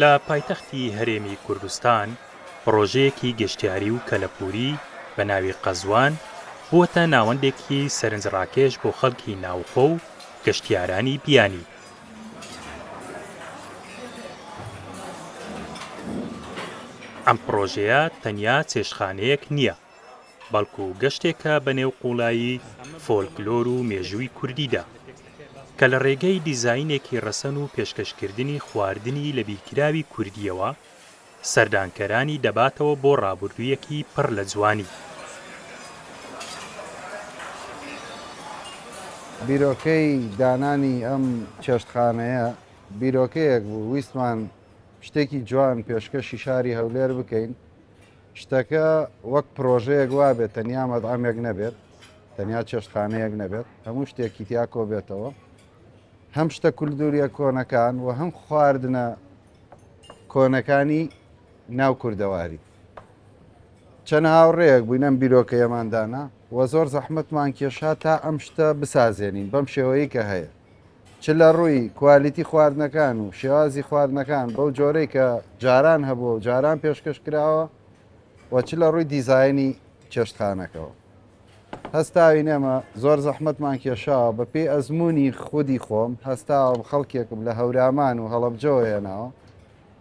لە پایتەختی هەرێمی کوردستان پڕۆژەیەکی گەشتیاری و کەلەپوری بە ناوی قەزوان بووەتە ناوەندێکی سەرنجڕاکێش بۆ خەڵکی ناوخۆ و گەشتیارانی بیانی. ئەم پڕۆژەیە تەنیا چێشتخانەیەک نییە، بەڵکو گەشتێکە بەنێو قوڵایی فۆلکلۆر و مێژووی کوردیدا کە لە ڕێگەی دیزاینێکی ڕەسەن و پێشکەشکردنی خواردنی لە بیرکراوی کوردیەوە سەردانکەرانی دەباتەوە بۆ ڕابردوویەکی پڕ لە جوانی. بیرۆکەی دانانی ئەم چێشتخانەیە بیرۆکەیەک بوو، ویستمان شتێکی جوان پێشکەشی شاری هەولێر بکەین، شتەکە وەک پرۆژەیەک وابێت، تەنیا مەطعەمێک نەبێت، تەنیا چێشتخانەیەک نەبێت، هەموو شتێکی تیا کۆبێتەوە، هەم شتە کولتوریە کۆنەکان و هەم خواردنە کۆنەکانی ناو کوردەواری. چەند هاوڕێیەک بووین ئەم بیرۆکەیەماندانا و زۆر زەحمەتمان کێشا تا ئەم شتە بسازێنین بەم شێوەیە کە هەیە، چ لە ڕووی کوالیتی خواردنەکان و شێوازی خواردنەکان بەو جۆرەی کە جاران هەبوو و جاران پێشکەش کراوە و چ لە ڕووی دیزایانی چێشتخانەکەەوە. هەستاوی نەمە زۆر زەحمەتمان کێشاوە بە پێی ئەزمموی خودی خۆم هەستاوە خەڵکێکم لە هەورمان و هەڵەبجەوە هێناوە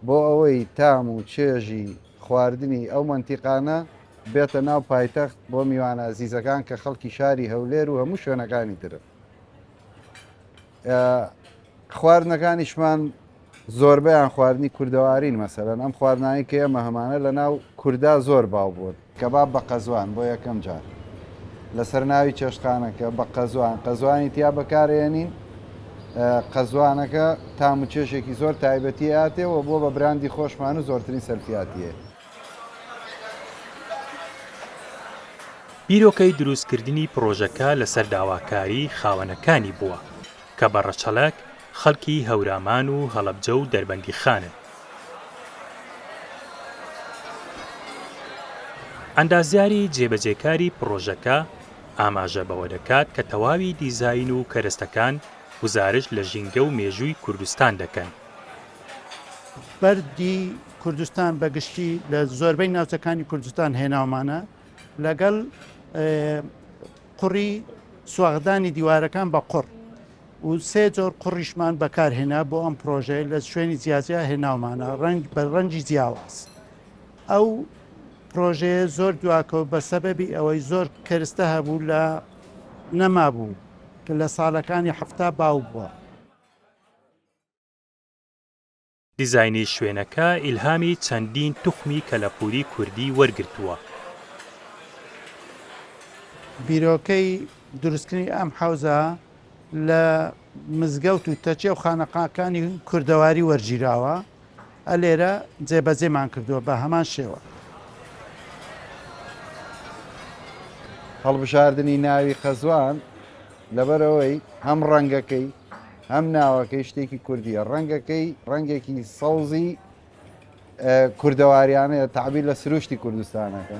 بۆ ئەوەی تام و چێژی خواردنی ئەو مەنتیقانە بێتە ناو پایتەخت بۆ میوانە عزیزەکان کە خەڵکی شاری هەولێر و هەموو شوێنەکانی ترن. خواردنەکانیشمان زۆربەیان خواردنی کوردەوارین، مەسەرەن ئەم خواردنایی کە ئێمە هەمانە لە ناو کووردا زۆر باو بوون. کەباب بە قەزوان بۆ یەکەم جار لەسەر ناوی چێشتخانەکە بە قەزوان، قەزوانی تیا بەکارێنین، قەزوانەکە تام و چێشێکی زۆر تایبەتی هاتێەوە بۆ بە براندی خۆشمان و زۆرترین سەرفیاتیە. بیرۆکەی دروستکردنی پرۆژەکە لەسەر داواکاری خاوەنەکانی بووە کە بە ڕەچەڵەک خەڵکی هەورامان و هەڵەبجە و دەربەندی خانن. ئەندازیاری جێبەجێکاری پرۆژەکە ئاماژە بەوە دەکات کە تەواوی دیزاین و کەرەستەکان گزارش لە ژینگە و مێژووی کوردستان دەکەن. بەردی کوردستان بەگشتی لە زۆربەی ناوچەکانی کوردستان هێناومانە لەگەڵ قوڕی سواغدانی دیوارەکان بە قوڕ و سێ جۆر قوڕیشمان بەکارهێنا بۆ ئەم پرۆژەیە لە شوێنی جیاجیا هێناومانە بە ڕەنگی جیاواز. ئەو پرۆژەیە زۆر دواکەوت بە سەبەبی ئەوەی زۆر کەرستە هەبوو لە نەمابوو کە لە ساڵەکانی هەفتا باو بووە. دیزاینی شوێنەکە ئیلهامی چەندین توخمی کەلەپوری کوردی وەرگرتووە. بیرۆکەی دروستکردنی ئەم حەوزە لە مزگەوت و تەچێ و خانەقاکانی کوردەواری وەرگیراوە، ئەلێرە جێبەجێمان کردووە بە هەمان شێوە. هەڵبژاردننی ناوی قەزوان لەبەرەوەی هەم ڕەنگەکەی هەم ناوەکەی شتێکی کوردیە، ڕەنگەکەی ڕەنگێکی سەوزی کوردەواریانەیە تعبیر لە سروشتی کوردستانەکە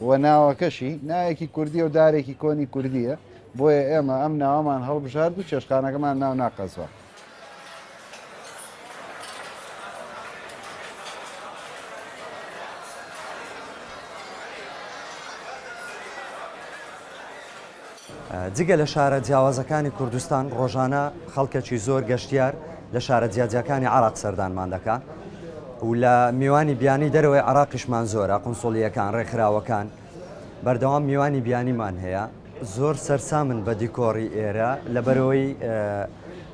و ناوەکەشی ناوێکی کوردیە و دارێکی کۆنی کوردیە، بۆیە ئێمە ئەم ناوەمان هەڵبژارد و چێشتخانەکەمان ناو ناقەزوان. جگە لە شارە جیاوازەکانی کوردستان ڕۆژانە خەڵکێکی زۆر گەشتیار لە شارە جیاجەکانی عێراق سەردانمان دەکات و لە میوانی بیانی دەرەوەی عێراقیشمان زۆرە، قونسوڵیەکان ڕێکخراوەکان بەردەوام میوانی بیانیمان هەیە. زۆر سەرسامن بە دیکۆڕی ئێرە لەبەرەوەی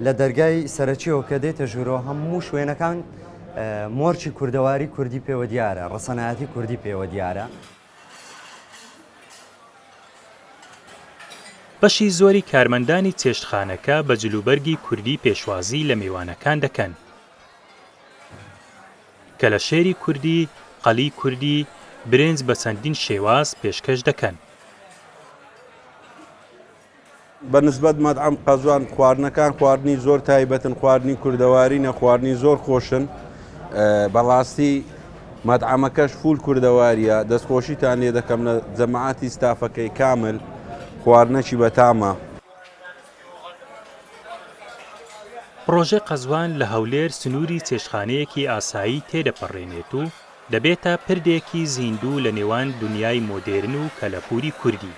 لە دەرگای سەرەکیەوە کە دێتە ژوورەوە هەموو شوێنەکان مۆرچی کوردەواری کوردی پێوە دیارە، ڕەسەنایەتی کوردی پێوە دیارە. بەشی زۆری کارمەندانی چێشتخانەکە بە جلوبەرگی کوردی پێشوازی لە میوانەکان دەکەن کە لە شێری کوردی، قەلی کوردی، برنج بە چەندین شێواز پێشکەش دەکەن. بەنسبەت مەطعەم قەزوان خواردنەکان خواردنی زۆر تایبەتن، خواردنی کوردەوارینە، خواردنی زۆر خۆشن. بەڕاستی مەطعەمەکەش فول کوردەواریە، دەستخۆشیتان لێ دەکەم لە جەماعەتی ستافەکەی کامل، خواردنەکی بەتامە. پرۆژە قەزوان لە هەولێر سنووری چێشخانەیەکی ئاسایی تێدەپەڕێنێت و دەبێتە پردێکی زیندوو لە نێوان دنیای مۆدێرن و کەلەپوری کوردی.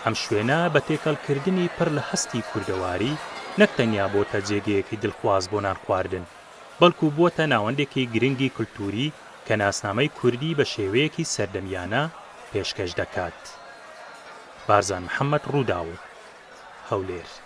ئەم شوێنە بە تێکەڵکردنی پڕ لە هەستی کوردەواری نەک تەنیا بۆتە جێگەیەکی دڵخواز بۆ نان خواردن، بەڵکو بووەتە ناوەندێکی گرنگی کولتوری کە ناسنامەی کوردی بە شێوەیەکی سەردەمیانە پێشکەش دەکات. بارزان محەممەد ڕووداو، هەولێر.